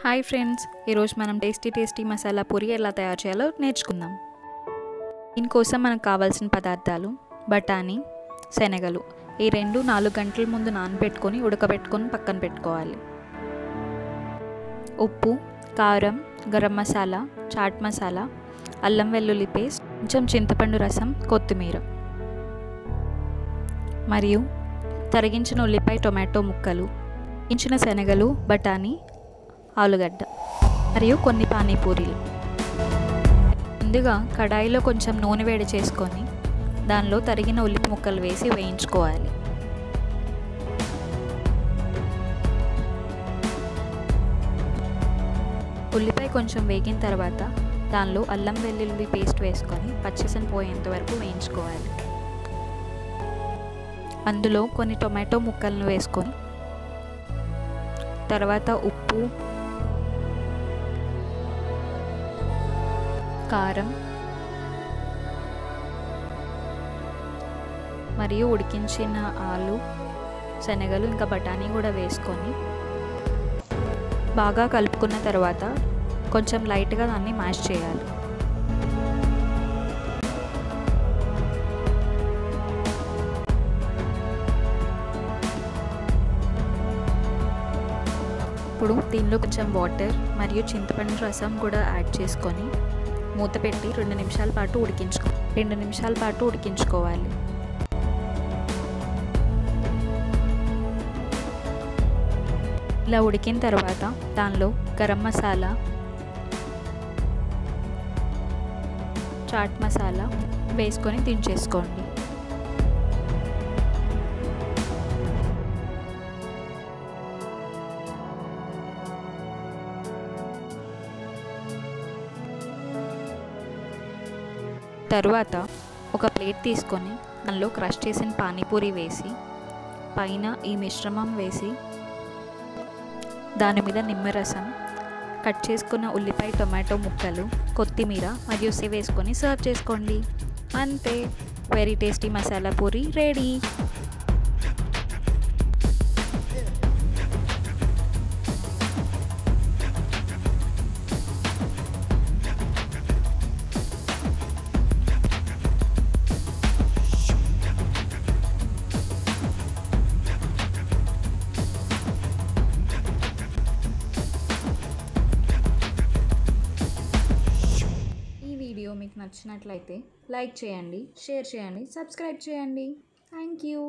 Hi friends, ఈరోజు మనం tasty masala puri ఎలా తయారు చేయాలో నేర్చుకుందాం. దీనికోసం మనకు కావాల్సిన పదార్థాలు బఠానీ, శనగలు. ఈ రెండు 4 గంటల ముందు నానబెట్టుకొని ఉడకబెట్టుకొని పక్కన పెట్టుకోవాలి. ఉప్పు, కారం, గరం మసాలా, చాట్ మసాలా, అల్లం వెల్లుల్లి పేస్ట్, కొంచెం చింతపండు రసం, కొత్తిమీర మరియు తరిగించిన ఉల్లిపాయ, టొమాటో ముక్కలు, తరిగించిన శనగలు, బఠానీ, ఆలుగడ్డ మరియు కొన్ని పానీపూరీలు. ముందుగా కడాయిలో కొంచెం నూనె వేడి చేసుకొని దానిలో తరిగిన ఉల్లిపాయ ముక్కలు వేసి వేయించుకోవాలి. ఉల్లిపాయ కొంచెం వేగిన తర్వాత దానిలో అల్లం వెల్లుల్లి పేస్ట్ వేసుకొని పచ్చిసన పోయేంత వరకు వేయించుకోవాలి. అందులో కొన్ని టొమాటో ముక్కలను వేసుకొని తర్వాత ఉప్పు, కారం మరియు ఉడికించిన ఆలు, శనగలు ఇంకా బఠానీ కూడా వేసుకొని బాగా కలుపుకున్న తర్వాత కొంచెం లైట్గా దాన్ని మ్యాష్ చేయాలి. ఇప్పుడు దీనిలో కొంచెం వాటర్ మరియు చింతపండు రసం కూడా యాడ్ చేసుకొని మూత పెట్టి 2 నిమిషాల పాటు ఉడికించుకోవాలి. ఇలా ఉడికిన తర్వాత దానిలో గరం మసాలా, చాట్ మసాలా వేసుకొని దించేసుకోండి. తరువాత ఒక ప్లేట్ తీసుకొని దానిలో క్రష్ చేసిన పానీపూరి వేసి పైన ఈ మిశ్రమం వేసి దాని మీద నిమ్మరసం, కట్ చేసుకున్న ఉల్లిపాయ, టొమాటో ముక్కలు, కొత్తిమీర మరియు వేసుకొని సర్వ్ చేసుకోండి. అంతే, very tasty masala puri ready. Video మీకు నచ్చినట్లయితే లైక్ చేయండి, షేర్ చేయండి, సబ్స్క్రైబ్ చేయండి. Thank you.